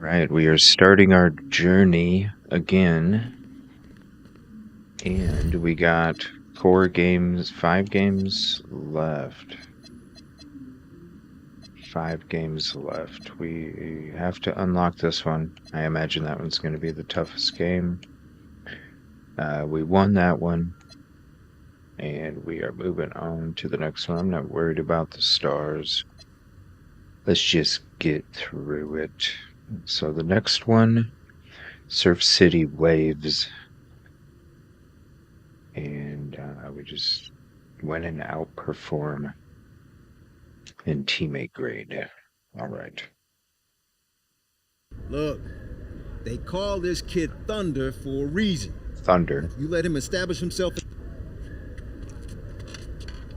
Right, we are starting our journey again, and we got 5 games left. 5 games left. We have to unlock this one. I imagine that one's going to be the toughest game. We won that one, and we are moving on to the next one. I'm not worried about the stars. Let's just get through it. So the next one, Surf City Waves, and we just went and outperform in teammate grade. All right. Look, they call this kid Thunder for a reason. Thunder. You let him establish himself.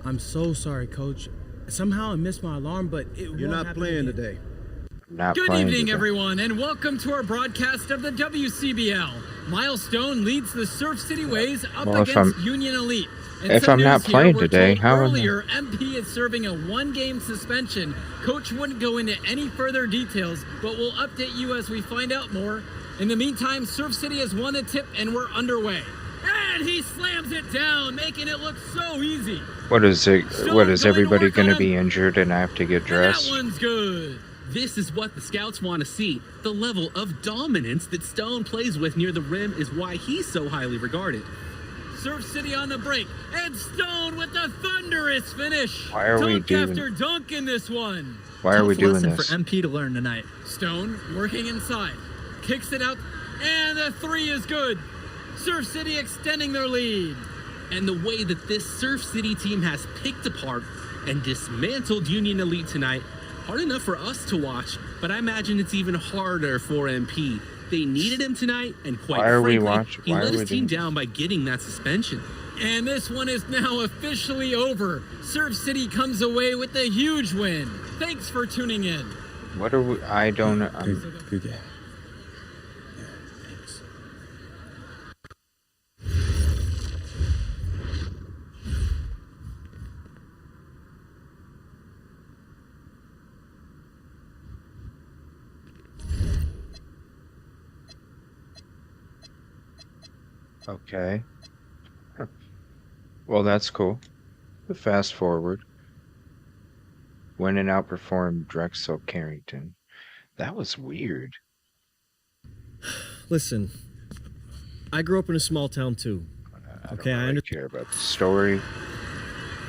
I'm so sorry, Coach. Somehow I missed my alarm, but You're not playing today. Good evening, everyone, and welcome to our broadcast of the WCBL. Milestone leads the Surf City Waves up against Union Elite. If I'm not playing today, how earlier MP is serving a 1-game suspension. Coach wouldn't go into any further details, but we'll update you as we find out more. In the meantime, Surf City has won the tip and we're underway. And he slams it down, making it look so easy. What is it? What is everybody going to be injured and I have to get dressed? That one's good. This is what the scouts want to see. The level of dominance that Stone plays with near the rim is why he's so highly regarded. Surf City on the break, and Stone with the thunderous finish. Why are we doing after dunk in this one? Why are we doing lesson this? For MP to learn tonight. Stone working inside, kicks it out, and the 3 is good. Surf City extending their lead. And the way that this Surf City team has picked apart and dismantled Union Elite tonight, hard enough for us to watch, but I imagine it's even harder for MP. They needed him tonight, and quite frankly, he let his team down by getting that suspension. And this one is now officially over. Surf City comes away with a huge win. Thanks for tuning in. What are we? I don't know. Good game. Okay. Well, that's cool. Fast forward. Went and outperformed Drexel Carrington. That was weird. Listen, I grew up in a small town too. I Okay, don't I really understand. care about the story.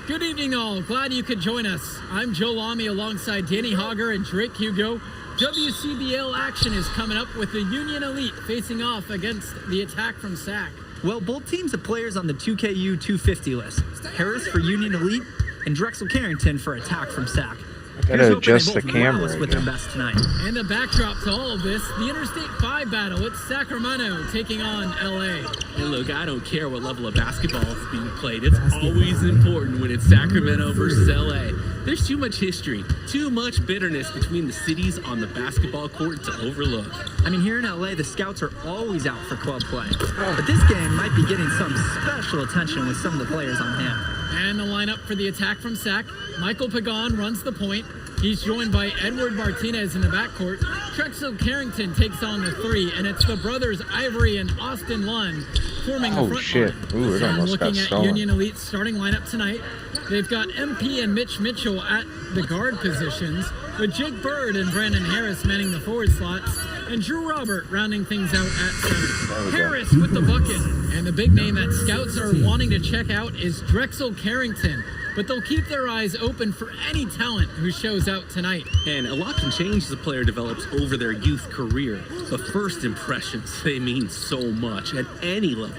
Good evening, all. Glad you could join us. I'm Joe Lamy alongside Danny Hogger and Drake Hugo. WCBL action is coming up with the Union Elite facing off against the Attack from SAC. Well, both teams have players on the 2KU 250 list. Harris for Union Elite and Drexel Carrington for Attack from SAC. Gotta adjust the camera with their again. best tonight. And the backdrop to all of this, the Interstate 5 battle. It's Sacramento taking on LA. And look, I don't care what level of basketball is being played. It's always important when it's Sacramento versus LA. There's too much history, too much bitterness between the cities on the basketball court to overlook. I mean, here in LA, the scouts are always out for club play. But this game might be getting some special attention with some of the players on hand. And the lineup for the Attack from SAC. Michael Pagan runs the point. He's joined by Edward Martinez in the backcourt. Drexel Carrington takes on the three, and it's the brothers Ivory and Austin Lund forming the front shit. line. Ooh, it And almost got looking at stolen. Union Elite's starting lineup tonight, they've got MP and Mitch Mitchell at the guard positions, with Jake Bird and Brandon Harris manning the forward slots, and Drew Robert rounding things out at center. Harris with the bucket, and the big name that scouts are wanting to check out is Drexel Carrington, but they'll keep their eyes open for any talent who shows out tonight. And a lot can change as a player develops over their youth career. But first impressions, they mean so much at any level.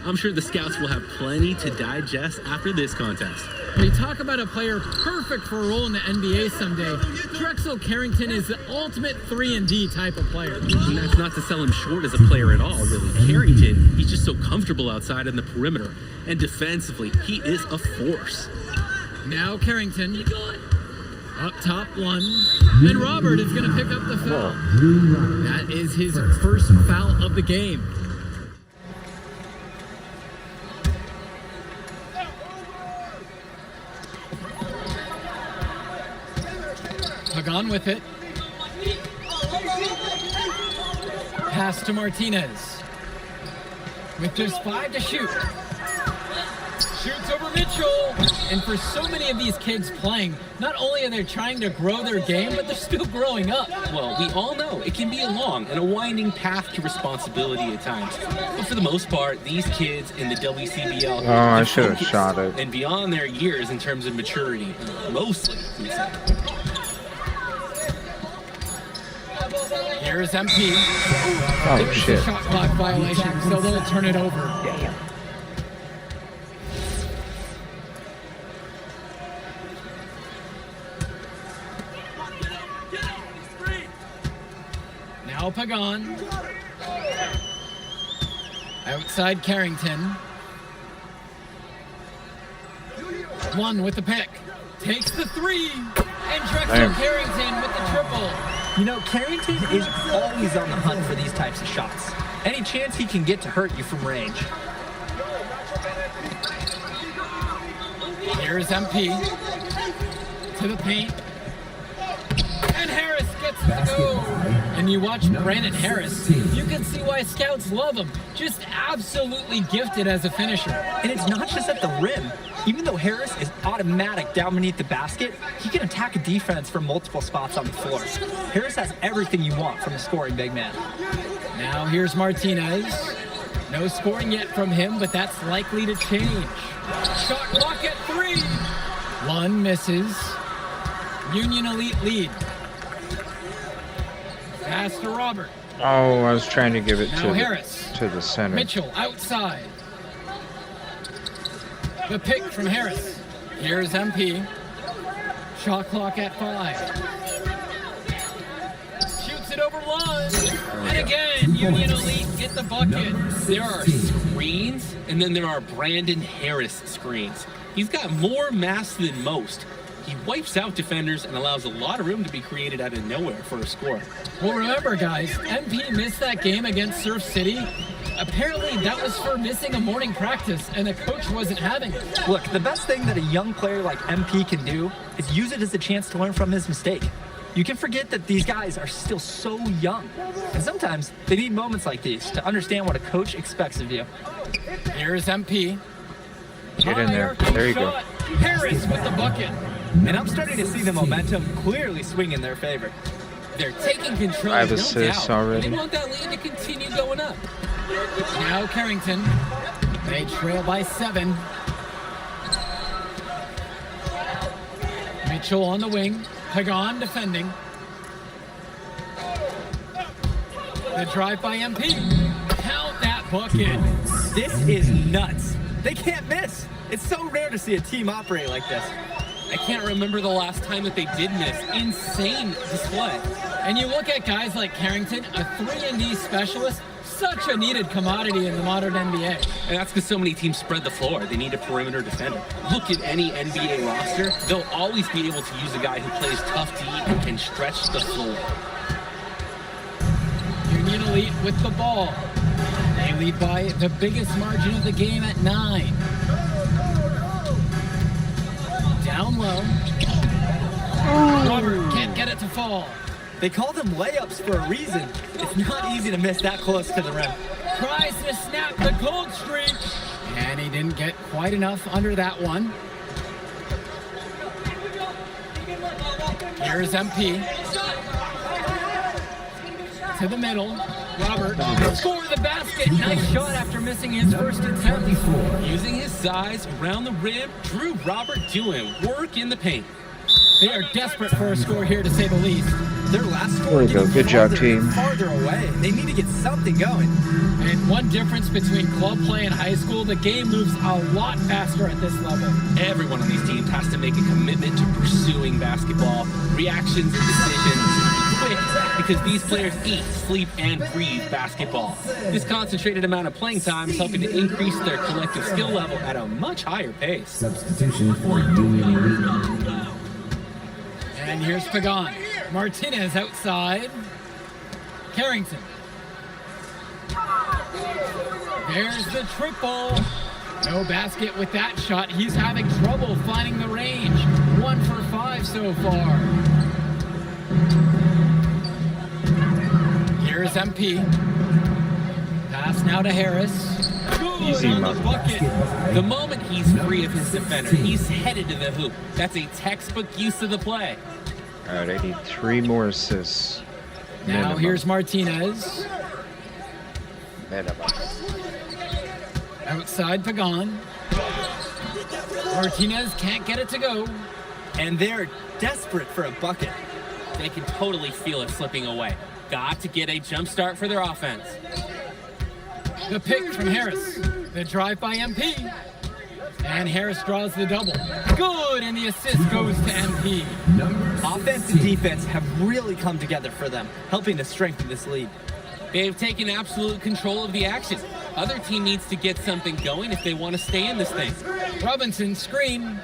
I'm sure the scouts will have plenty to digest after this contest. We talk about a player perfect for a role in the NBA someday. Drexel Carrington is the ultimate 3-and-D type of player. And that's not to sell him short as a player at all, really. Carrington, he's just so comfortable outside in the perimeter. And defensively, he is a force. Now Carrington, up top one, and Robert is going to pick up the foul. That is his first foul of the game. Pagan with it. Pass to Martinez. With just 5 to shoot. Shoots over Mitchell. And for so many of these kids playing, not only are they trying to grow their game, but they're still growing up. Well, we all know it can be a long and a winding path to responsibility at times. But for the most part, these kids in the WCBL I should have shot it. and beyond their years in terms of maturity, mostly, we'd say. Here's MP. Oh, It's a shit. shot clock violation, so they'll turn it over. Now Pagan. Outside Carrington. One with the pick. Takes the three. And Drexel Damn. Carrington with the triple. You know, Carrington is always on the hunt for these types of shots. Any chance he can get to hurt you from range. Here's MP. To the paint. And Harris gets the go. And you watch Brandon Harris, you can see why scouts love him. Just absolutely gifted as a finisher. And it's not just at the rim. Even though Harris is automatic down beneath the basket, he can attack a defense from multiple spots on the floor. Harris has everything you want from a scoring big man. Now here's Martinez. No scoring yet from him, but that's likely to change. Shot clock at 3. One misses. Union Elite lead. Pass to Robert. Oh, I was trying to give it Now to Harris. the center. Mitchell outside. The pick from Harris. Here's MP. Shot clock at 5. Shoots it over Lund. And again, Union Elite get the bucket. There are screens, and then there are Brandon Harris screens. He's got more mass than most. He wipes out defenders and allows a lot of room to be created out of nowhere for a score. Well, remember, guys, MP missed that game against Surf City. Apparently, that was for missing a morning practice, and the coach wasn't having it. Look, the best thing that a young player like MP can do is use it as a chance to learn from his mistake. You can forget that these guys are still so young. And sometimes they need moments like these to understand what a coach expects of you. Here's MP. Get in there. There you go. Harris with the bucket. And I'm starting to see the momentum clearly swing in their favor. They're taking control. 5 no assists doubt. already. They want that lead to continue going up. Now Carrington. They trail by 7. Mitchell on the wing. Pagan defending. The drive by MP. Count that bucket. This is nuts. They can't miss. It's so rare to see a team operate like this. I can't remember the last time that they did miss. Insane display. And you look at guys like Carrington, a 3-and-D specialist, such a needed commodity in the modern NBA. And that's because so many teams spread the floor. They need a perimeter defender. Look at any NBA roster. They'll always be able to use a guy who plays tough D and can stretch the floor. Union Elite with the ball. They lead by the biggest margin of the game at 9. Down low. Robert can't get it to fall. They call them layups for a reason. It's not easy to miss that close to the rim. Tries to snap the cold streak. And he didn't get quite enough under that one. Here's MP. To the middle. Robert. Score the basket. Nice shot after missing his first attempt. Using his size around the rim, Drew Robert doing work in the paint. They are desperate for a score here, to say the least. Their last score There we go. Good job, team. Farther away. They need to get something going. And one difference between club play and high school, the game moves a lot faster at this level. Everyone on these teams has to make a commitment to pursuing basketball. Reactions and decisions quick because these players eat, sleep, and breathe basketball. This concentrated amount of playing time is helping to increase their collective skill level at a much higher pace. Substitution for Union Elite. And here's Pagan. Martinez outside. Carrington. There's the triple. No basket with that shot. He's having trouble finding the range. 1 for 5 so far. Here's MP. Pass now to Harris. Good Easy, on the Mark. bucket. The moment he's free of his defender, he's headed to the hoop. That's a textbook use of the play. All right, I need 3 more assists. Now Minimum. here's Martinez. Minimum. Outside Pagan. Martinez can't get it to go. And they're desperate for a bucket. They can totally feel it slipping away. Got to get a jump start for their offense. The pick from Harris. The drive by MP. And Harris draws the double. Good, and the assist goes to MP. Offense and defense have really come together for them, helping to strengthen this lead. They've taken absolute control of the action. Other team needs to get something going if they want to stay in this thing. Robinson screen.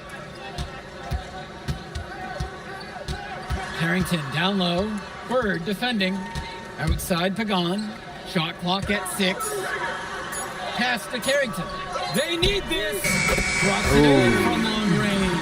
Harrington down low. Bird defending. Outside Pagan. Shot clock at 6. Pass to Carrington. They need this. Drops it in from long range.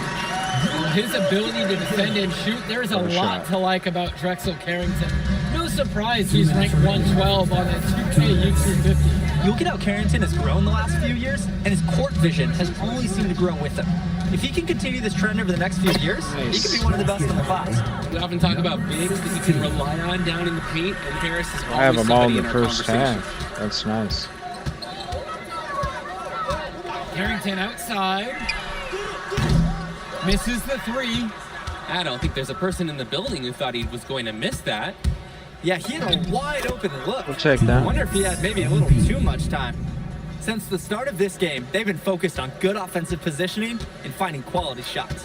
Well, his ability to defend and shoot, there's a What a lot shot. to like about Drexel Carrington. No surprise he's ranked 112 on the 2K U250. You look at how Carrington has grown the last few years, and his court vision has only seemed to grow with him. If he can continue this trend over the next few years, he could be one of the best in the class. We often talk about bigs that you can rely on down in the paint, and Harris is always I have them all in somebody the our first conversation. half. That's nice. Carrington outside. Misses the 3. I don't think there's a person in the building who thought he was going to miss that. Yeah, he had a wide open look. We'll take that. I wonder if he had maybe a little too much time. Since the start of this game, they've been focused on good offensive positioning and finding quality shots.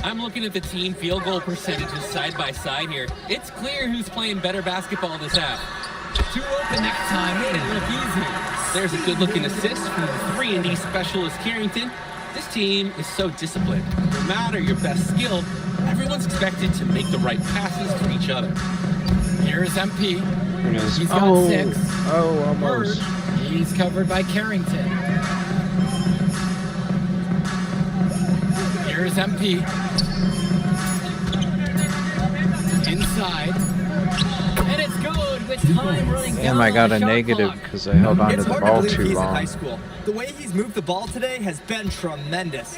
I'm looking at the team field goal percentages side by side here. It's clear who's playing better basketball this half. 2 open that time. Made it look easy. There's a good-looking assist from the 3-and-D specialist Carrington. This team is so disciplined. No matter your best skill, everyone's expected to make the right passes to each other. Here's MP. It is. He's got Oh, 6. oh, Bird. almost. He's covered by Carrington. Here's MP. outside. And it's good with time running down. Damn, I got on a the shot negative clock. because I held on to It's the hard ball to believe too he's in high long. school. The way he's moved the ball today has been tremendous.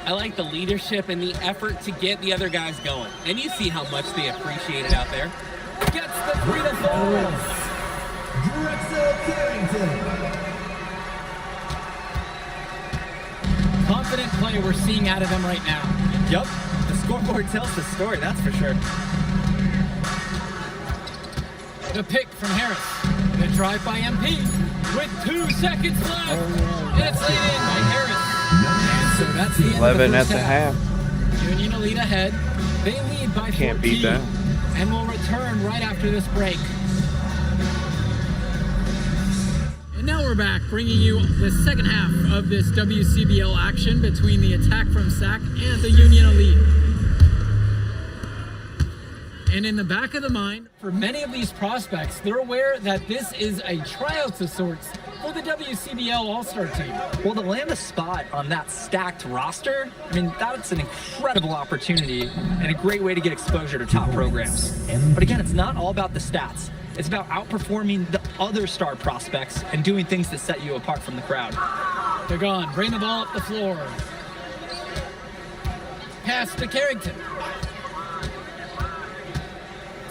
I like the leadership and the effort to get the other guys going. And you see how much they appreciate it out there. Gets the 3 to fall. Confident play we're seeing out of them right now. Yup, the scoreboard tells the story, that's for sure. The pick from Harris. The drive by MP with 2 seconds left. And it's laid in by Harris. And so that's the end 11 of at the the first half. Union Elite ahead. They lead by 14. Can't beat that. And will return right after this break. And now we're back, bringing you the second half of this WCBL action between the attack from SAC and the Union Elite. And in the back of the mind, for many of these prospects, they're aware that this is a tryout of sorts for the WCBL All-Star team. Well, to land a spot on that stacked roster, I mean, that's an incredible opportunity and a great way to get exposure to top programs. But again, it's not all about the stats. It's about outperforming the other star prospects and doing things that set you apart from the crowd. They're gone. Bring the ball up the floor. Pass to Carrington.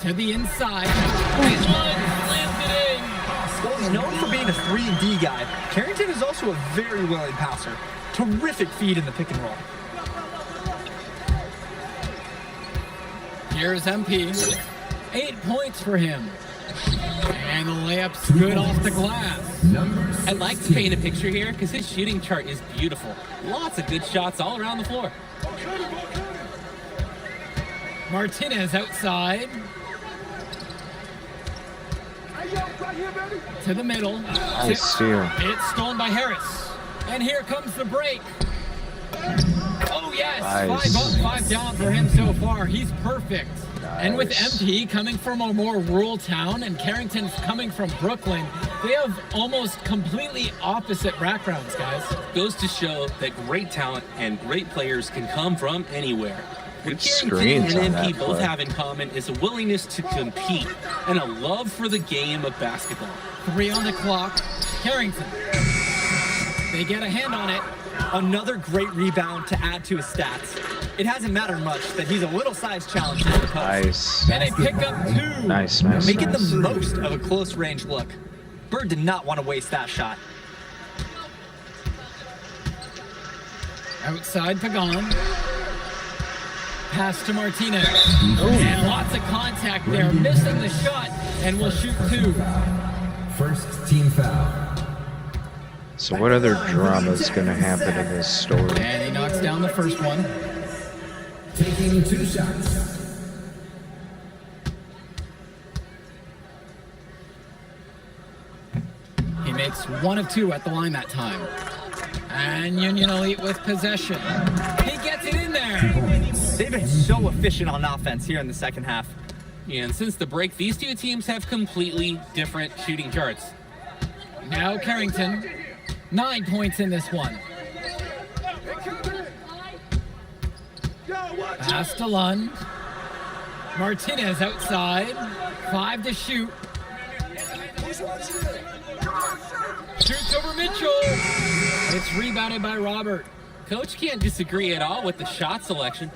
To the inside. Slams it in. Well, he's known for being a 3-and-D guy. Carrington is also a very willing passer. Terrific feed in the pick and roll. Here's MP. 8 points for him. And the layup's good off the glass. I like to paint a picture here because his shooting chart is beautiful. Lots of good shots all around the floor. Martinez outside. To the middle. Nice steal. It's stolen by Harris. And here comes the break. Oh, yes. Nice. 5 up, 5 down for him so far. He's perfect. And with MP coming from a more rural town and Carrington coming from Brooklyn, they have almost completely opposite backgrounds, guys. Goes to show that great talent and great players can come from anywhere. What Good Carrington screens on and MP that both play. have in common is a willingness to compete and a love for the game of basketball. 3 on the clock. Carrington. They get a hand on it. Another great rebound to add to his stats. It hasn't mattered much that he's a little size challenged in the post. Nice. And they pick up 2. Nice. Making the most of a close range look. Bird did not want to waste that shot. Outside Pagan. Pass to Martinez. And lots of contact there. Missing the shot. And will shoot 2. First team foul. So what other drama is going to happen in this story? And he knocks down the first one. Taking 2 shots. He makes 1 of 2 at the line that time. And Union Elite with possession. He gets it in there. They've been so efficient on offense here in the second half. And since the break, these two teams have completely different shooting charts. Now Carrington. 9 points in this one. Pass to Lund. Martinez outside. 5 to shoot. Shoots over Mitchell. It's rebounded by Robert. Coach can't disagree at all with the shot selection.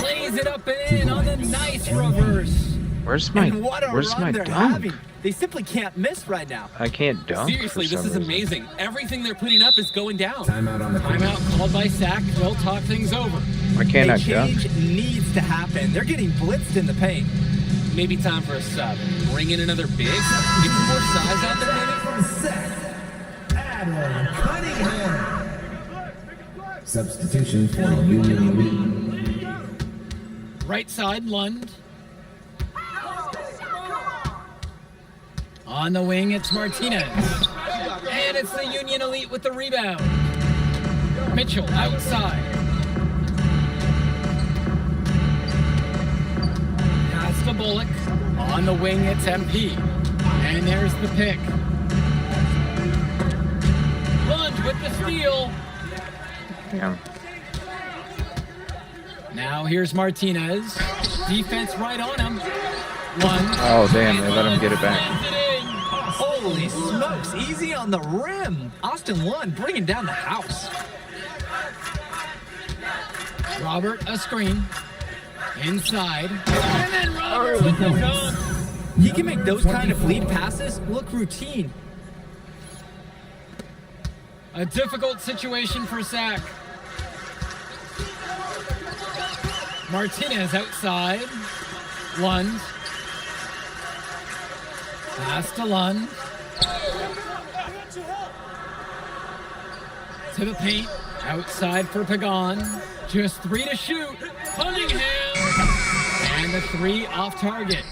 Lays it up and in on the nice reverse. Where's my And what a Where's my run they're dunk? having. They simply can't miss right now. I can't dunk. Seriously, for this some is reason. amazing. Everything they're putting up is going down. Timeout on the court. Timeout called by SAC. They'll talk things over. Why can't A I dunk? change needs to happen. They're getting blitzed in the paint. Maybe time for a sub. Bring in another big. Get some more size out there, maybe. From Seth, Adam Cunningham. Substitution for Union Elite. Right side, Lund. On the wing, it's Martinez. And it's the Union Elite with the rebound. Mitchell outside. Pass to Bullock. On the wing, it's MP. And there's the pick. Lund with the steal. Damn. Now here's Martinez. Defense right on him. One. Oh, damn, they let him get it back. Holy smokes, easy on the rim. Austin Lund bringing down the house. Robert, a screen. Inside. And then Robert with the dunk. He can make those kind of lead passes look routine. A difficult situation for Sack. Martinez outside. Lund. Pass to Lund. To the paint. Outside for Pagan. Just 3 to shoot. Cunningham. And the 3 off target.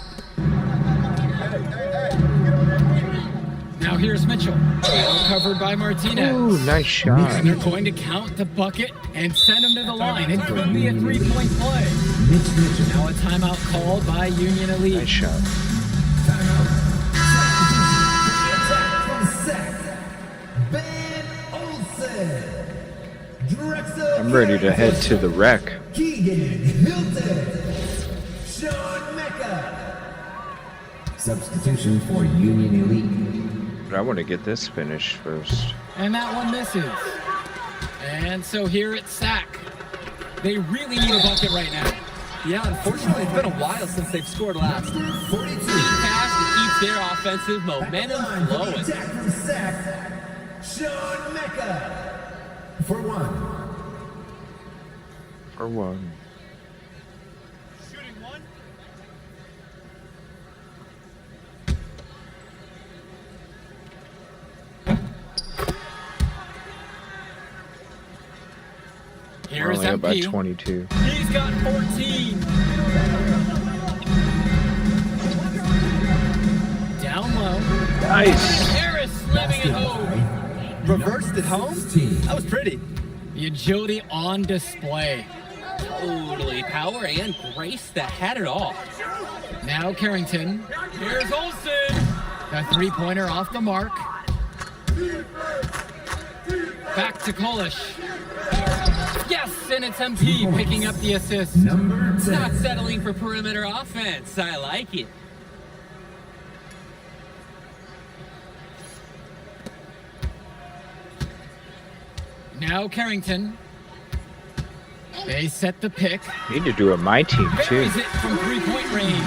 Now here's Mitchell. Well covered by Martinez. Ooh, nice shot. And they're going to count the bucket and send him to the line. It could be a 3-point play. Now a timeout called by Union Elite. Nice shot. I'm ready to head to the wreck. Keegan Hilton. Sean Mecca. Substitution for Union Elite. But I want to get this finished first. And that one misses. And so here it's Sack. They really need a bucket right now. Yeah, unfortunately, it's been a while since they've scored last. 42. Pass to keep their offensive momentum flowing. Attack from Sack. Sean Mecca. For 1. For 1. Here's Only up by MP. 22. He's got 14. Down low. Nice. Harris slamming it home. Reversed it home? That was pretty. The agility on display. Totally power and grace that had it all. Now Carrington. Here's Olsen. The 3-pointer off the mark. Back to Kolish. Yes, and it's MP picking up the assist. Number 10. Not settling for perimeter offense. I like it. Now Carrington. They set the pick. Need to do a my team too. Buries it from 3-point range.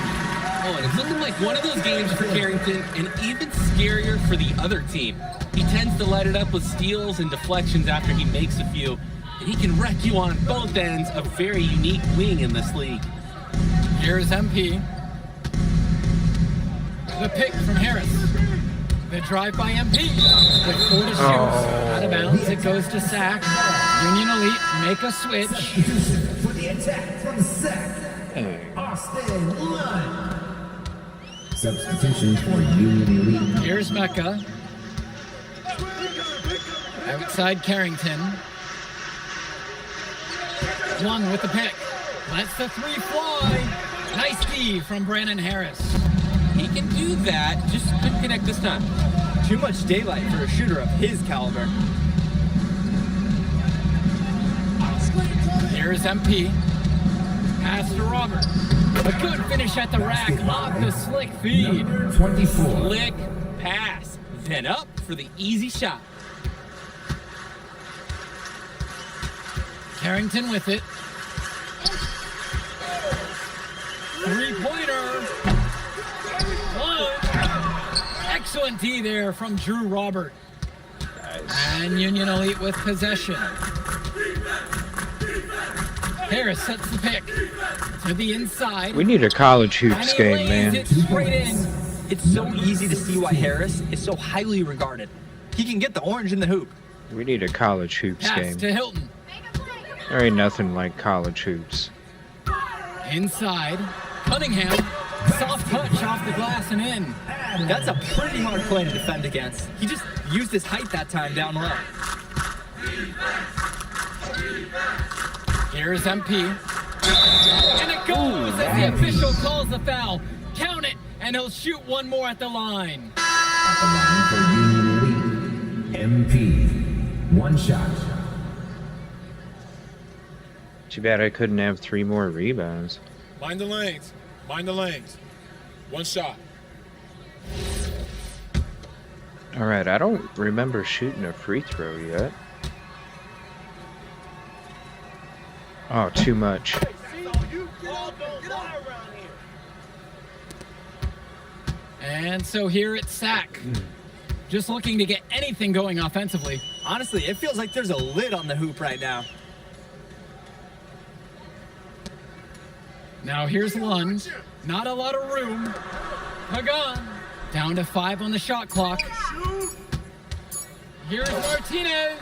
Oh, and it's looking like one of those games for Carrington, and even scarier for the other team. He tends to light it up with steals and deflections after he makes a few, and he can wreck you on both ends, a very unique wing in this league. Here's MP. The pick from Harris. The drive by MP. With 4 to shoot. Out of bounds, it goes to Sack. Union Elite make a switch. Substitution for the attack from Sack. Hey. Austin Lund. Substitution for Union Elite. Here's Mecca. Outside Carrington. One with the pick. Lets the 3 fly. Nice D from Brandon Harris. He can do that, just couldn't connect this time. Too much daylight for a shooter of his caliber. Here's MP. Pass to Robert. A good finish at the rack off the slick feed. Number 24. Slick pass, then up for the easy shot. Carrington with it. 3-pointer. One. Excellent D there from Drew Robert. And Union Elite with possession. Harris sets the pick to the inside. We need a college hoops And he game, lays man. it straight in. It's so easy to see why Harris is so highly regarded. He can get the orange in the hoop. We need a college hoops Pass game. to Hilton. There ain't nothing like college hoops. Inside. Cunningham. Soft touch off the glass and in. That's a pretty hard play to defend against. He just used his height that time down low. Here's MP. And it goes as the official calls the foul. Count it, and he'll shoot one more at the line. At the line for Union Elite. MP. 1 shot. Too bad I couldn't have 3 more rebounds. Mind the lanes. Mind the lanes. One shot. All right, I don't remember shooting a free throw yet. Oh, too much. And so here it's Sack. Just looking to get anything going offensively. Honestly, it feels like there's a lid on the hoop right now. Now here's Lund. Not a lot of room. Pagan. Down to 5 on the shot clock. Here's Martinez.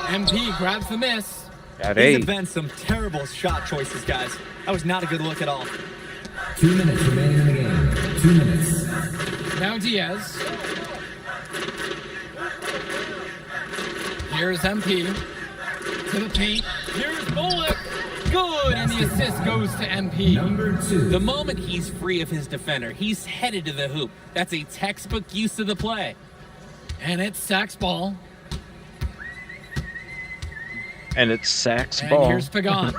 MP grabs the miss. Got These 8. have been some terrible shot choices, guys. That was not a good look at all. 2 minutes remaining in the game. 2 minutes. Now Diaz. Here's MP. To the paint. Here's Bullock. Good, and the assist goes to MP. Number 2. The moment he's free of his defender, he's headed to the hoop. That's a textbook use of the play. And it's Sack's ball. And it's Sack's And ball. here's Pagan.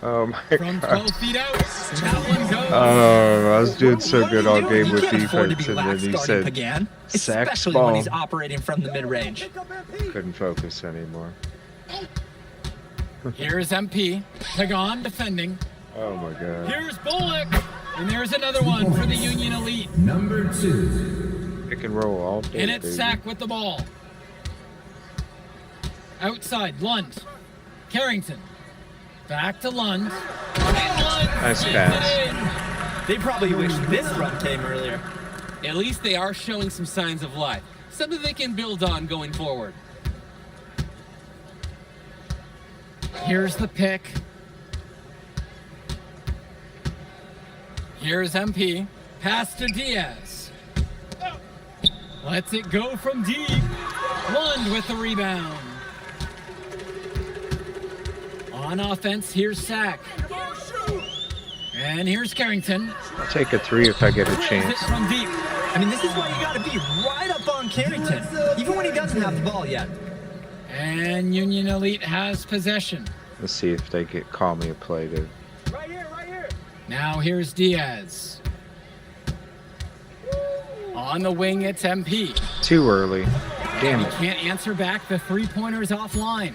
Oh my From god. 12 feet out. That one goes. Oh, I was doing so What are good you all doing? game You with can't afford to defense, be and then lax he guarding said Pagan, Sack's especially when ball. he's operating from the mid-range. Couldn't focus anymore. Here's MP. Pagan defending. Oh my god. Here's Bullock. And there's another one for the Union Elite. Number 2. Pick and roll all day, And it's baby. Sack with the ball. Outside, Lund. Carrington. Back to Lund. And Lund Nice sinks pass. it in. They probably wish this run came earlier. At least they are showing some signs of life, something they can build on going forward. Here's the pick. Here's MP. Pass to Diaz. Lets it go from deep. Lund with the rebound. On offense, here's Sack. And here's Carrington. I'll take a 3 if I get a Drills it chance. from deep. I mean, this is why you got to be right up on Carrington, even when he doesn't have the ball yet. And Union Elite has possession. Let's see if they call me a play, dude. Now here's Diaz. On the wing, it's MP. Too early. Damn He it. can't answer back. The three-pointer's offline.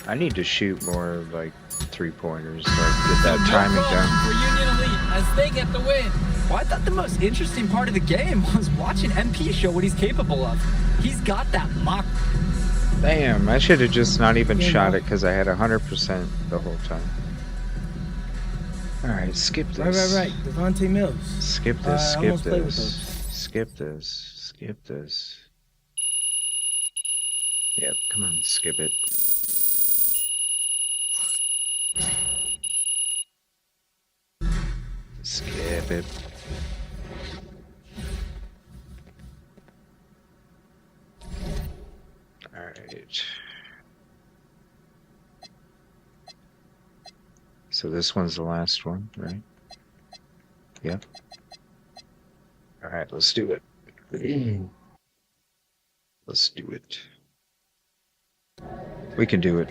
I need to shoot more like 3-pointers so I can get that timing No down. problem for Union Elite as they get the win. Well, I thought the most interesting part of the game was watching MP show what he's capable of. He's got that mock. Damn, I should have just not even Yeah, shot no. it because I had 100% the whole time. Alright, skip Right, this. right, right. Devontae Mills. Skip this, I skip almost played with this. Skip this, skip this. Yep, come on, skip it. Skip it. Alright. So this one's the last one, right? Yep. Alright, let's do it. Let's do it. We can do it.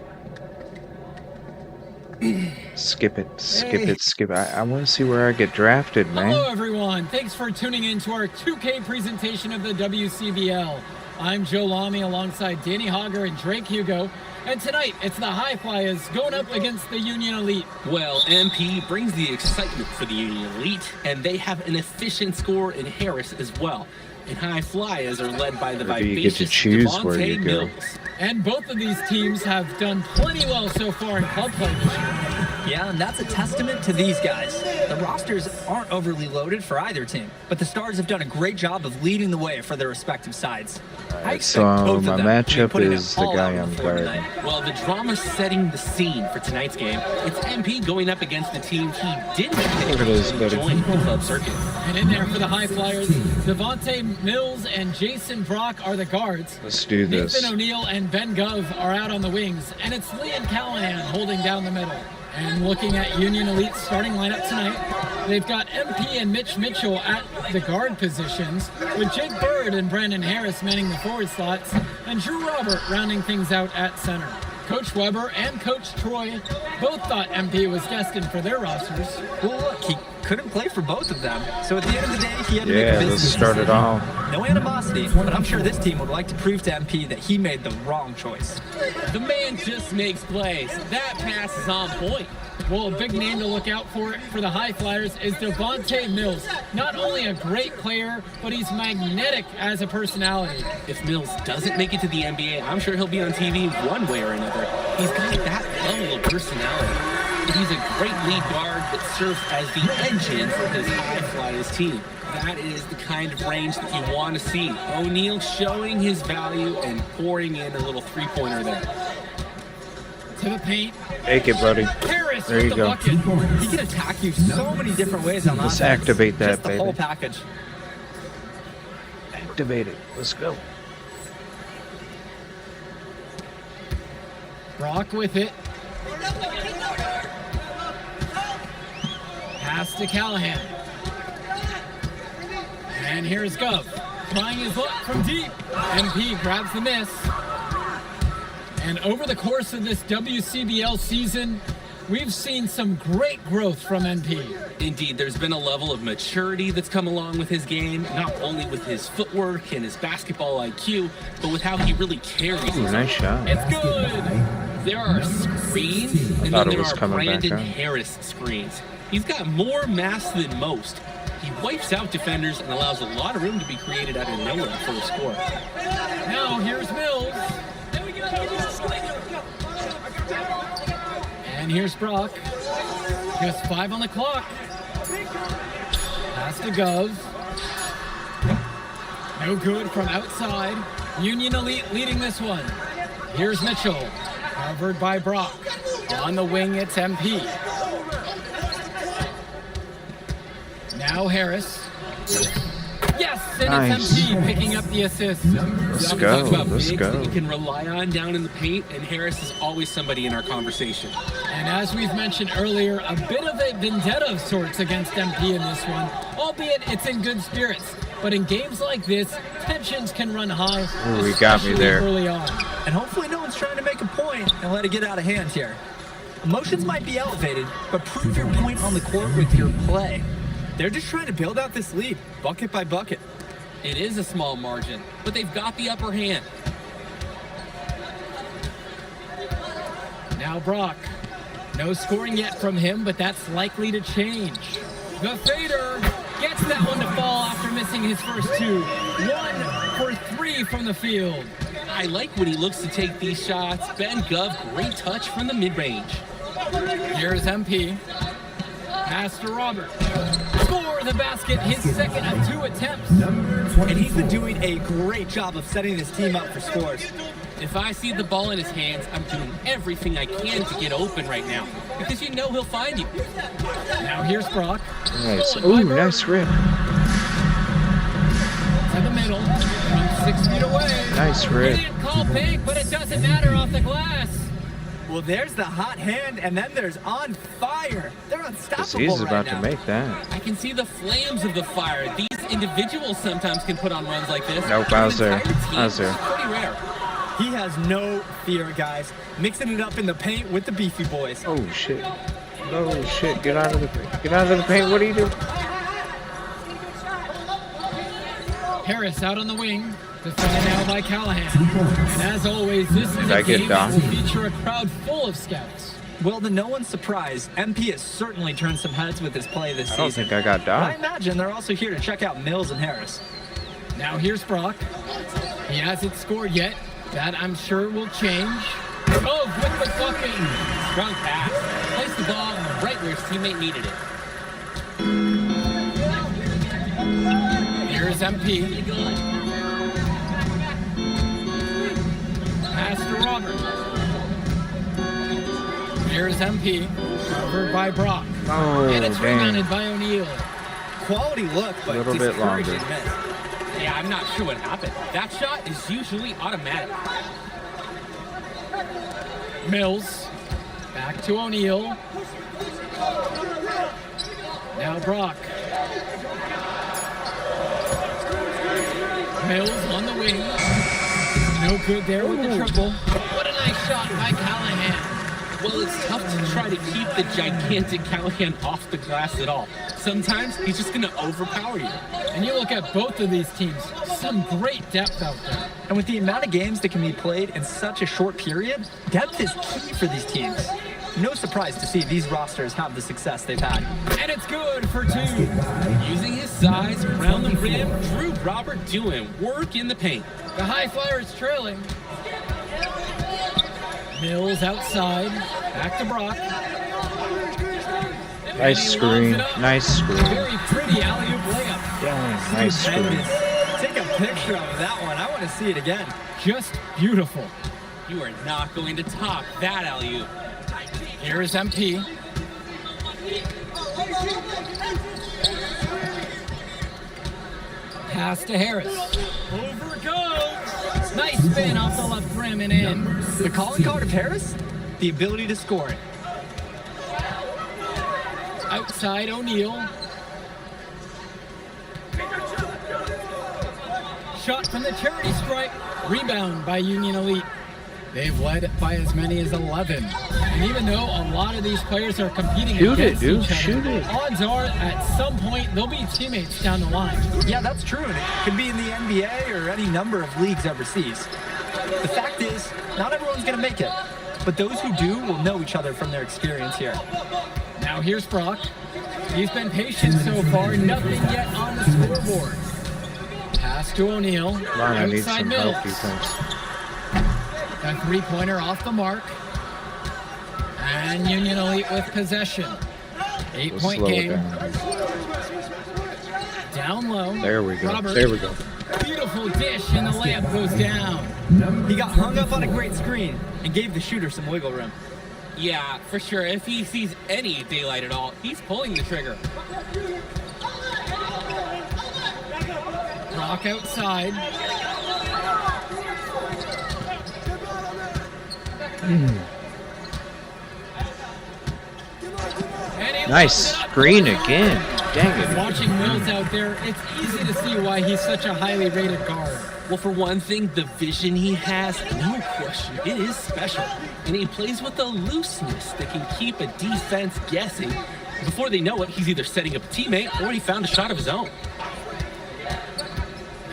Skip it, skip Hey. it, skip it. I want to see where I get drafted, man. Hello, everyone. Thanks for tuning in to our 2K presentation of the WCBL. I'm Joe Lamy alongside Danny Hogger and Drake Hugo. And tonight, it's the High Flyers going up against the Union Elite. Well, MP brings the excitement for the Union Elite, and they have an efficient scorer in Harris as well. And High Flyers are led by the Maybe you get to vivacious choose where Devontae you go. Mills. And both of these teams have done plenty well so far in club play this year. Yeah, and that's a testament to these guys. The rosters aren't overly loaded for either team, but the Stars have done a great job of leading the way for their respective sides. I expect So both of my them to be matchup putting is it the all guy out on I'm the floor guarding. tonight. Well, the drama's setting the scene for tonight's game. It's MP going up against a team he didn't pick Look at this, to buddy. join the club circuit. And in there for the High Flyers, Devontae Mills and Jason Brock are the guards. Let's do this. Nathan O'Neill and Ben Gov are out on the wings, and it's Lee and Callahan holding down the middle. And looking at Union Elite's starting lineup tonight, they've got MP and Mitch Mitchell at the guard positions, with Jake Bird and Brandon Harris manning the forward slots, and Drew Robert rounding things out at center. Coach Weber and Coach Troy both thought MP was destined for their rosters. Well, look, he couldn't play for both of them. So at the end of the day, he had to make a Yeah, let's business start it decision. off. No animosity, but I'm sure this team would like to prove to MP that he made the wrong choice. The man just makes plays. That pass is on point. Well, a big name to look out for the High Flyers is Devontae Mills. Not only a great player, but he's magnetic as a personality. If Mills doesn't make it to the NBA, I'm sure he'll be on TV one way or another. He's got that level of personality. And he's a great lead guard that serves as the engine for his High Flyers team. That is the kind of range that you want to see. O'Neal showing his value and pouring in a little three-pointer there. To the paint. Take it, buddy. Harris There with you the go. bucket. He can attack you so many different ways on Let's offense. activate that, Just the baby. whole package. Activate it. Let's go. Brock with it. Pass to Callahan. And here's Gov. Trying his luck from deep. MP grabs the miss. And over the course of this WCBL season, we've seen some great growth from NP. Indeed, there's been a level of maturity that's come along with his game, not only with his footwork and his basketball IQ, but with how he really carries Ooh, his nice shot. It's good. There are screens, and Thought then it there was are coming back Brandon out. Harris screens. He's got more mass than most. He wipes out defenders and allows a lot of room to be created out of nowhere for a score. Now here's Mills. And here's Brock. Just 5 on the clock. Pass to Gov. No good from outside. Union Elite leading this one. Here's Mitchell. Covered by Brock. On the wing, it's MP. Now Harris. Yes, and Nice. it's MP picking up the assist. Let's We go. talked about Let's bigs go. that you can rely on down in the paint, and Harris is always somebody in our conversation. And as we've mentioned earlier, a bit of a vendetta of sorts against MP in this one, albeit it's in good spirits. But in games like this, tensions can run high, Ooh, he got me especially there. early on. And hopefully no one's trying to make a point and let it get out of hand here. Emotions might be elevated, but prove your point on the court with your play. They're just trying to build out this lead, bucket by bucket. It is a small margin, but they've got the upper hand. Now Brock. No scoring yet from him, but that's likely to change. The fader gets that one to fall after missing his first two. 1 for 3 from the field. I like when he looks to take these shots. Ben Gov, great touch from the mid-range. Here's MP. Pass to Robert. Score the basket, his second of 2 attempts. And he's been doing a great job of setting this team up for scores. If I see the ball in his hands, I'm doing everything I can to get open right now, because you know he'll find you. Now here's Brock. Nice. Stolen by Ooh, Bird. nice rip. To the middle, from 6 feet away. Nice He rip. didn't call big, but it doesn't matter off the glass. Well, there's the hot hand, and then there's on fire. They're unstoppable He's right about now. to make that. I can see the flames of the fire. These individuals sometimes can put on runs like this. Nope, I was An there. entire team I was there. is pretty rare. He has no fear, guys. Mixing it up in the paint with the beefy boys. Oh shit. Oh shit. Get out of the paint. Get out of the paint. What are you doing? Harris out on the wing. Defended now by Callahan. And as always, this is Did a I get game that will docked? feature a crowd full of scouts. Well, to no one's surprise, MP has certainly turned some heads with his play this I don't season. think I got But I docked. imagine they're also here to check out Mills and Harris. Now here's Brock. He hasn't scored yet. That I'm sure will change. Oh, with the fucking Strong pass. Placed the ball right where his teammate needed it. Here's MP. Pass to Robert. Here's MP. Covered by Brock. Oh, And it's damn. rebounded by O'Neal. Quality look, but A little bit discouraging longer. miss. Yeah, I'm not sure what happened. That shot is usually automatic. Mills. Back to O'Neal. Now Brock. Mills on the wing. No good there with the triple. What a Nice shot by Callahan. Well, it's tough to try to keep the gigantic Callahan off the glass at all. Sometimes he's just going to overpower you. And you look at both of these teams, some great depth out there. And with the amount of games that can be played in such a short period, depth is key for these teams. No surprise to see these rosters have the success they've had. And it's good for 2. Using his size around the rim, Drew Robert doing work in the paint. The High Flyers trailing. Mills outside, back to Brock. Nice screen. Nice screen. Very pretty alley-oop layup. Dang, nice screen. Take a picture of that one. I want to see it again. Just beautiful. You are not going to top that alley-oop. Here is MP. Pass to Harris. Over goes. Nice spin off the left rim and in. The calling card of Harris? The ability to score it. Outside O'Neal. Shot from the charity stripe. Rebound by Union Elite. They've led by as many as 11. And even though a lot of these players are competing against each other, odds are at some point they'll be teammates down the line. Yeah, that's true. And it could be in the NBA or any number of leagues overseas. The fact is, not everyone's going to make it. But those who do will know each other from their experience here. Now here's Brock. He's been patient so far, nothing yet on the scoreboard. Pass to O'Neal. I need Outside some Mills. help, defense. A three-pointer off the mark. And Union Elite with possession. 8-point game. Down low. There we go. Robert. There we go. Beautiful dish, and the layup goes down. He got hung up on a great screen and gave the shooter some wiggle room. Yeah, for sure. If he sees any daylight at all, he's pulling the trigger. Brock outside. Nice screen again. Dang it. Watching Mills out there, it's easy to see why he's such a highly rated guard. Well, for one thing, the vision he has, no question, it is special. And he plays with a looseness that can keep a defense guessing. Before they know it, he's either setting up a teammate or he found a shot of his own.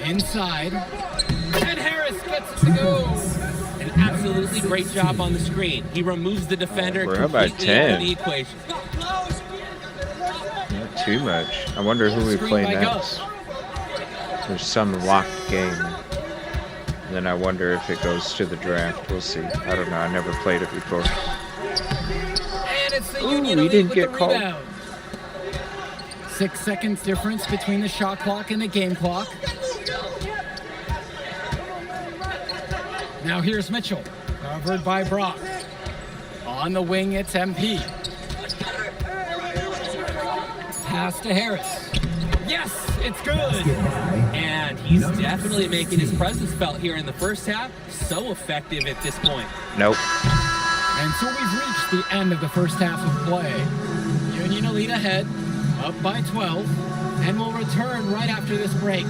Inside. And Harris gets it to go. An absolutely great job on the screen. He removes the defender How about completely 10? out of the equation. Not too much. I wonder who we play next. There's some locked game. And then I wonder if it goes to the draft. We'll see. I don't know. I never played it before. And it's the Ooh, Union he Elite didn't with get the called. rebound. 6 seconds difference between the shot clock and the game clock. Now here's Mitchell, covered by Brock. On the wing, it's MP. Pass to Harris. Yes, it's good. And he's definitely making his presence felt here in the first half. So effective at this point. Nope. And so we've reached the end of the first half of play. Union Elite ahead, up by 12, and we'll return right after this break.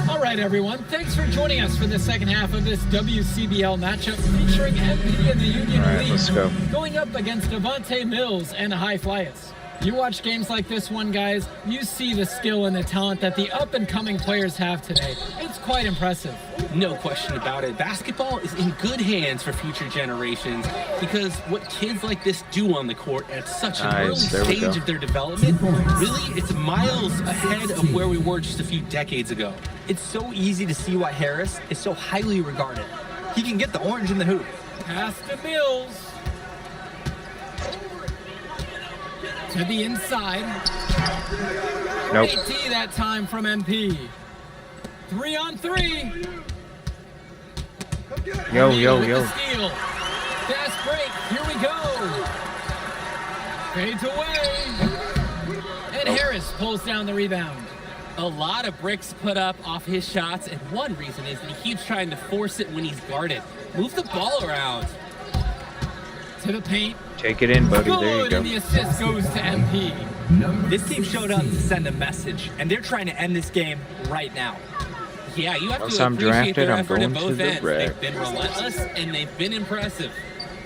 All right, everyone, thanks for joining us for the second half of this WCBL matchup featuring MP and the Union All right, Elite let's go. going up against Devontae Mills and the High Flyers. You watch games like this one, guys, you see the skill and the talent that the up-and-coming players have today. It's quite impressive. No question about it. Basketball is in good hands for future generations because what kids like this do on the court at such an early stage of their development, really, it's miles ahead of where we were just a few decades ago. It's so easy to see why Harris is so highly regarded. He can get the orange in the hoop. Pass to Mills. To the inside. Nope. AT that time from MP. 3 on 3. Yo. Steal. Fast break. Here we go. Fades away. And Harris pulls down the rebound. A lot of bricks put up off his shots, and one reason is that he keeps trying to force it when he's guarded. Move the ball around. To the paint. Take it in, buddy. There you go. And the assist goes to MP. This team showed up to send a message, and they're trying to end this game right now. Yeah, you have Once to I'm appreciate drafted, their I'm effort going at to both the ends. wreck. They've been relentless and they've been impressive.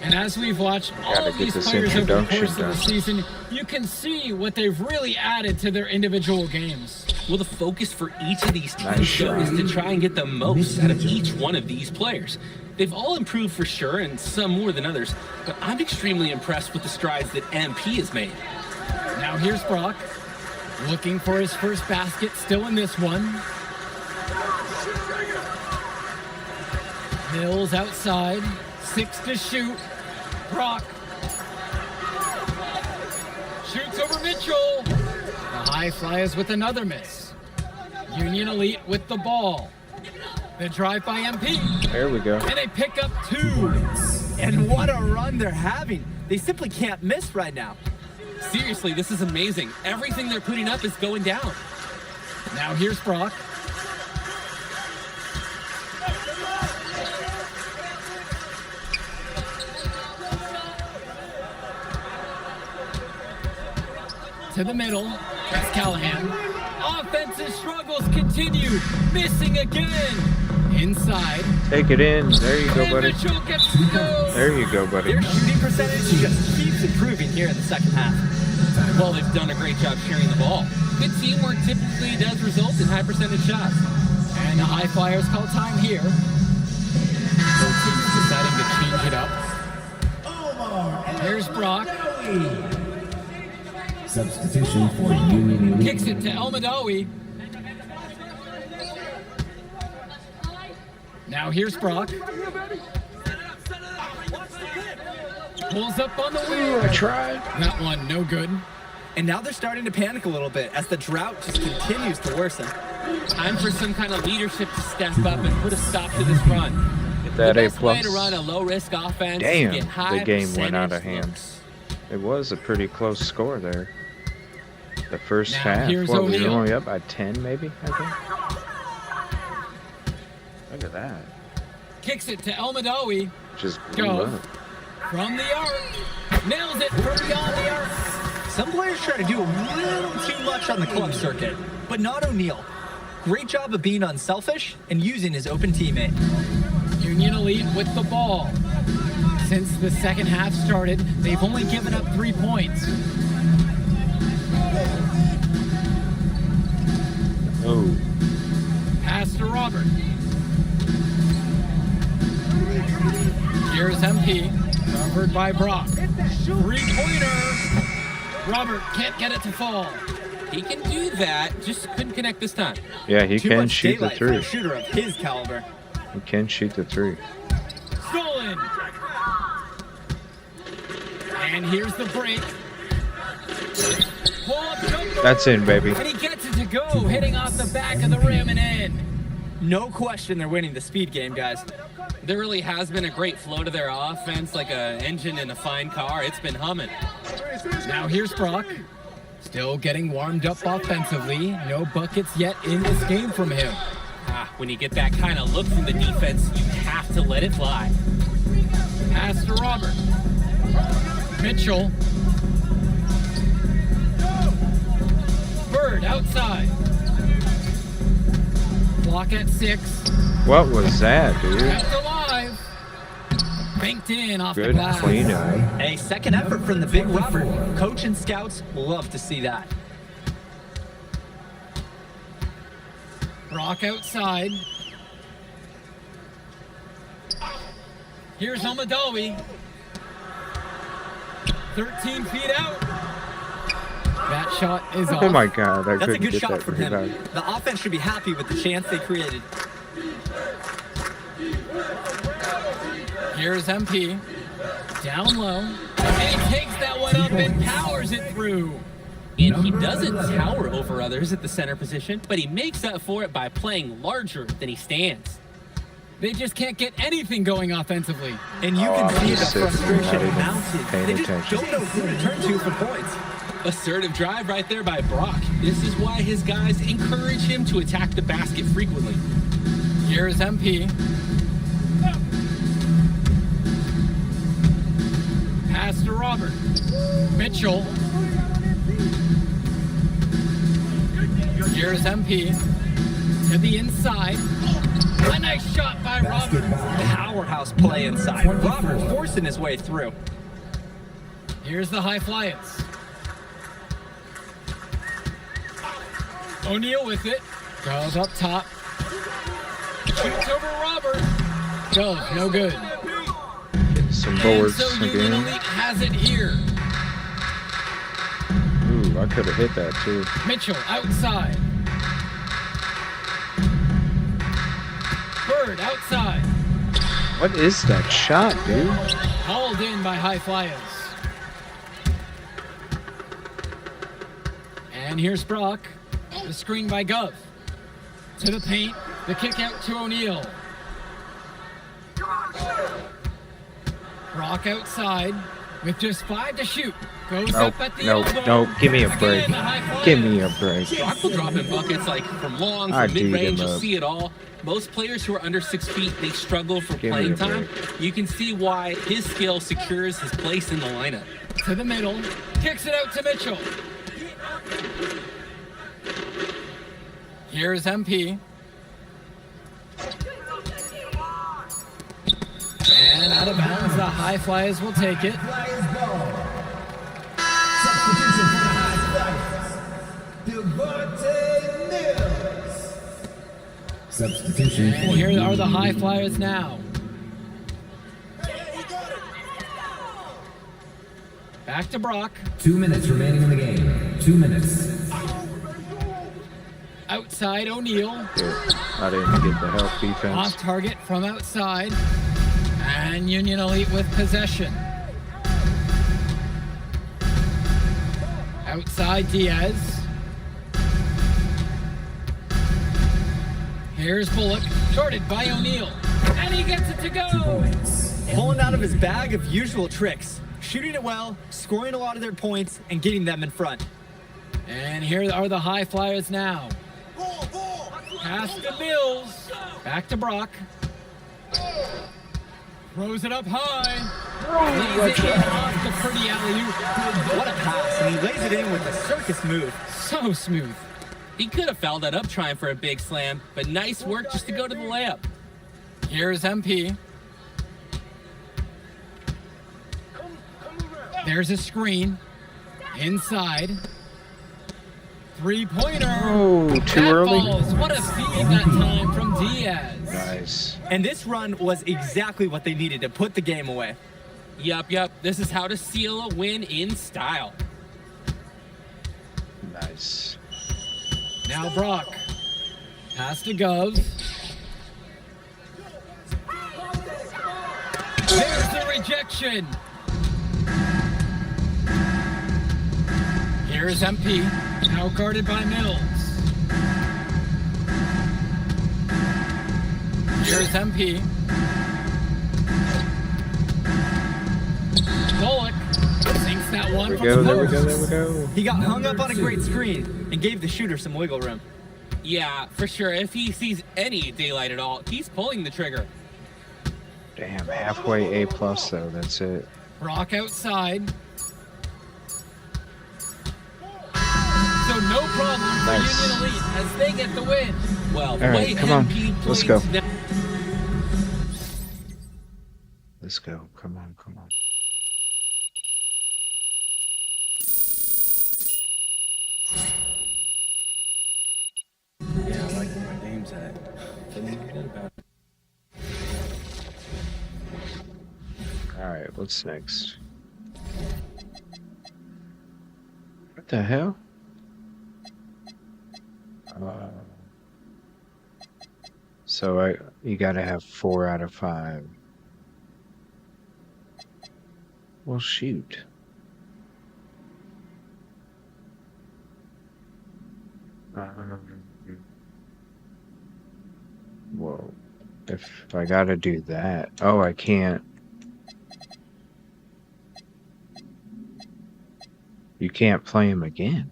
And as we've watched all Gotta of get these this players over the introduction course of the done. season, you can see what they've really added to their individual games. Well, the focus for each of these Nice teams though, is shot. to try and get the most out of each one of these players. They've all improved for sure, and some more than others, but I'm extremely impressed with the strides that MP has made. Now here's Brock, looking for his first basket, still in this one. Mills outside, 6 to shoot. Brock shoots over Mitchell. The high flyers with another miss. Union Elite with the ball. The drive by MP. There we go. And they pick up 2. And what a run they're having. They simply can't miss right now. Seriously, this is amazing. Everything they're putting up is going down. Now here's Brock. To the middle, that's Callahan. Offensive struggles continue, missing again. Inside. Take it in. There you go, And buddy. Mitchell gets to go. There you go, buddy. Their shooting percentage just keeps improving here in the second half. Well, they've done a great job sharing the ball. Good teamwork typically does result in high percentage shots. And the high flyers call time here. Both teams deciding to change it up. Here's Brock. Substitution for Union Elite. Kicks it to El Madawi. Now here's Brock. Pulls up on the wing. I tried. That one, no good. And now they're starting to panic a little bit as the drought just continues to worsen. Time for some kind of leadership to step up and put a stop to this run. Get that The A best way plus. to run a low-risk offense is to Damn, get high the game went out of percentage hand. looks. It was a pretty close score there. The first Now half. here's What, we were O'Neal. only up by 10 maybe, I think? Look at that. Kicks it to El Madawi. Just blew Go. up. From the arc. Nails it from beyond the arc. Some players try to do a little too much on the club circuit, but not O'Neal. Great job of being unselfish and using his open teammate. Union Elite with the ball. Since the second half started, they've only given up 3 points. Oh, Pass to Robert. Here's MP, covered by Brock. Three-pointer. Robert can't get it to fall. He can do that, just couldn't connect this time. yeah, he Too can much shoot the daylight for a 3. shooter of his caliber. He can shoot the 3. Stolen. And here's the break. Pull-up jumper. That's in, baby. And he gets it to go, hitting off the back of the rim and in. No question they're winning the speed game, guys. There really has been a great flow to their offense, like an engine in a fine car. It's been humming. Now here's Brock. Still getting warmed up offensively. No buckets yet in this game from him. When you get that kind of look from the defense, you have to let it fly. Pass to Robert. Mitchell. Bird outside. Block at 6. What was that, dude? Kept alive. Banked in off the Good glass. cleanup. A second effort from the big Robert. Coach and scouts love to see that. Brock outside. Here's Almadawi. 13 feet out. That shot is off. Oh my god, I That's a couldn't good get shot that from him. rebound. The offense should be happy with the chance they created. Here's MP. Down low. And he takes that one up and powers it through. And he doesn't tower over others at the center position, but he makes up for it by playing larger than he stands. They just can't get anything going offensively. And you Oh, can I'm see the just sitting, not frustration even mounting. paying They just attention. don't know who to turn to for points. Assertive drive right there by Brock. This is why his guys encourage him to attack the basket frequently. Here's MP. Pass to Robert. Mitchell. Here's MP. To the inside. A nice shot by Robert. Powerhouse play inside. Robert forcing his way through. Here's the high flyers. O'Neal with it. Goes up top. Shoots over Robert. Goes, no good. Some And boards so Union again. Elite has it here. Ooh, I could have hit that too. Mitchell outside. Bird outside. What is that shot, dude? Hauled in by high flyers. And here's Brock. The screen by Gov. To the paint. The kick out to O'Neal. Brock outside with just 5 to shoot. Goes Nope, up at the nope, elbow. nope. Give me a break. Again, the high Give me flyers. a break. Brock will drop in buckets like from long, I from do mid-range. them You'll up. see it all. Most players who are under 6 feet, they struggle for Give me playing a time. You can see why his skill secures his place in the lineup. To the middle. Kicks it out to Mitchell. Here's MP. And out of bounds, the high flyers will take it. Substitution. And here are the high flyers now. Back to Brock. 2 minutes remaining in the game. 2 minutes. Outside O'Neal. Dude, I didn't get the help defense. Off target from outside. And Union Elite with possession. Outside Diaz. Here's Bullock. Shorted by O'Neal. And he gets it to go. Pulling out of his bag of usual tricks. Shooting it well, scoring a lot of their points, and getting them in front. And here are the high flyers now. Pass to Mills. Back to Brock. Throws it up high. Lays it in off the pretty alley-oop. What a pass, and he lays it in with a circus move. So smooth. He could have fouled that up trying for a big slam, but nice work just to go to the layup. Here's MP. There's a screen. Inside. Three-pointer. Oh, too That early. falls. What a feed that time from Diaz. Nice. And this run was exactly what they needed to put the game away. Yup. This is how to seal a win in style. Nice. Now Brock. Pass to Gov. There's the rejection. Here's MP. Now guarded by Mills. Here's MP. Bullock sinks that one from the There we post. go. He got hung up on a great screen and gave the shooter some wiggle room. Yeah, for sure. If he sees any daylight at all, he's pulling the trigger. Damn, halfway A plus though. That's it. Brock outside. So no problem for Nice. Union Elite as they get the win. Well, the All way right, come on. MP Let's plays go. now- Let's go. Come on. Yeah, I like where my game's at. Feeling good about it. All right. What's next? What the hell? So you gotta have 4 out of 5. Well, shoot. Well, if I gotta do that, oh, I can't. You can't play him again.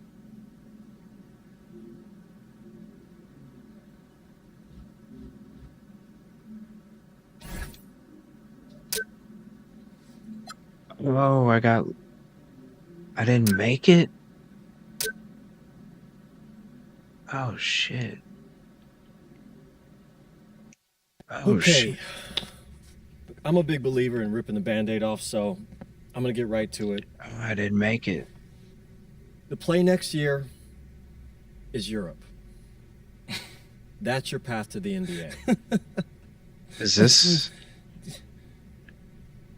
Oh, I didn't make it? Oh, shit. Oh, Okay. shit. I'm a big believer in ripping the Band-Aid off, so I'm gonna get right to it. Oh, I didn't make it. The play next year is Europe. That's your path to the NBA. Is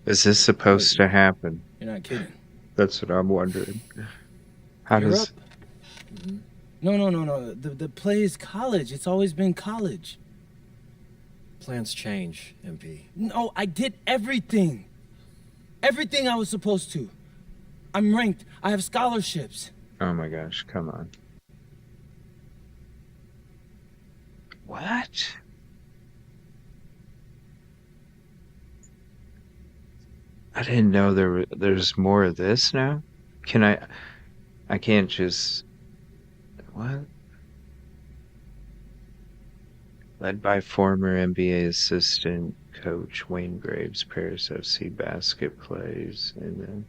this supposed to happen? You're not kidding. That's what I'm wondering. How Europe? does... No. The play is college. It's always been college. Plans change, MP. No, I did everything. Everything I was supposed to. I'm ranked. I have scholarships. Oh my gosh, come on. What? I didn't know there's more of this now? Can I can't just... What? Led by former NBA assistant coach Wayne Graves, Paris FC basket plays, and then...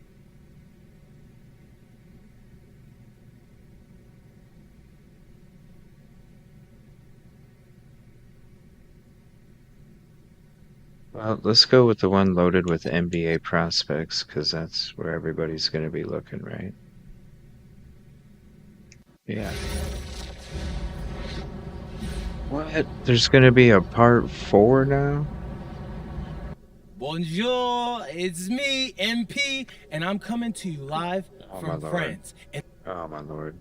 Well, let's go with the one loaded with NBA prospects, because that's where everybody's going to be looking, right? Yeah. What? There's going to be a part 4 now? Bonjour, it's me, MP, and I'm coming to you live Oh, my from Lord. France. And Oh, my Lord.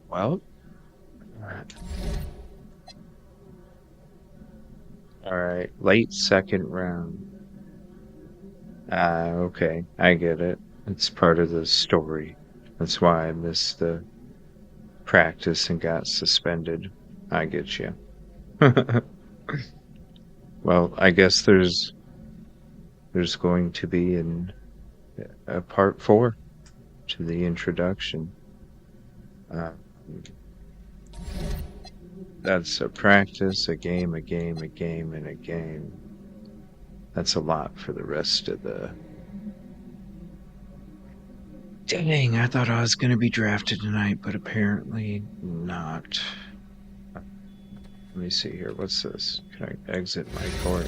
Well, all right, late second round. Okay, I get it. It's part of the story. That's why I missed the practice and got suspended. I get you. Well, I guess there's going to be a part 4 to the introduction. That's a practice, a game, and a game. That's a lot for the rest of the... Dang, I thought I was going to be drafted tonight, but apparently not. Let me see here. What's this? Can I exit my court?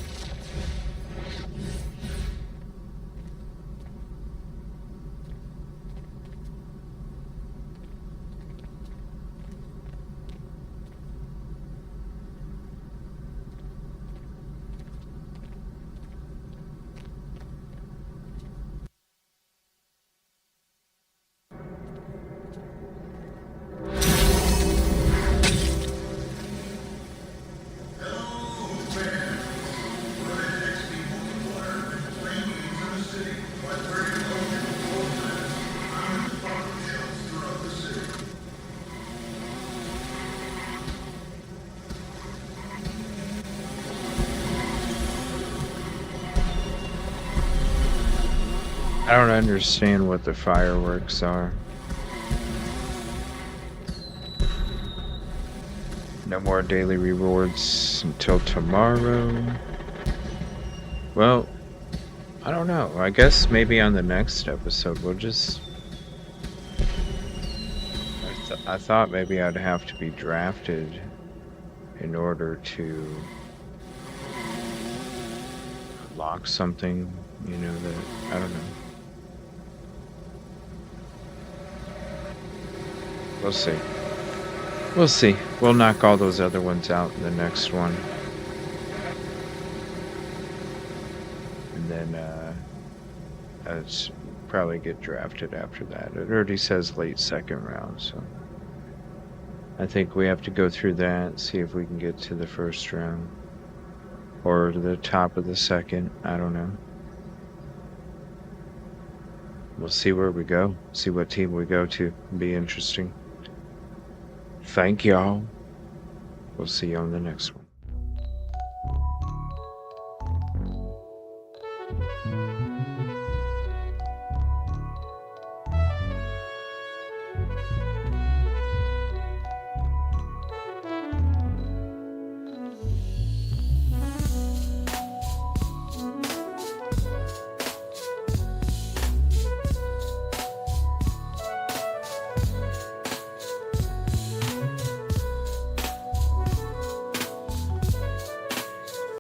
I don't understand what the fireworks are. No more daily rewards until tomorrow. Well, I don't know. I guess maybe on the next episode we'll just... I thought maybe I'd have to be drafted in order to lock something, you know, that... I don't know. We'll see. We'll see. We'll knock all those other ones out in the next one. And then, I'd probably get drafted after that. It already says late second round, so... I think we have to go through that, see if we can get to the first round. Or the top of the second, I don't know. We'll see where we go. See what team we go to. It'll be interesting. Thank y'all. We'll see you on the next one.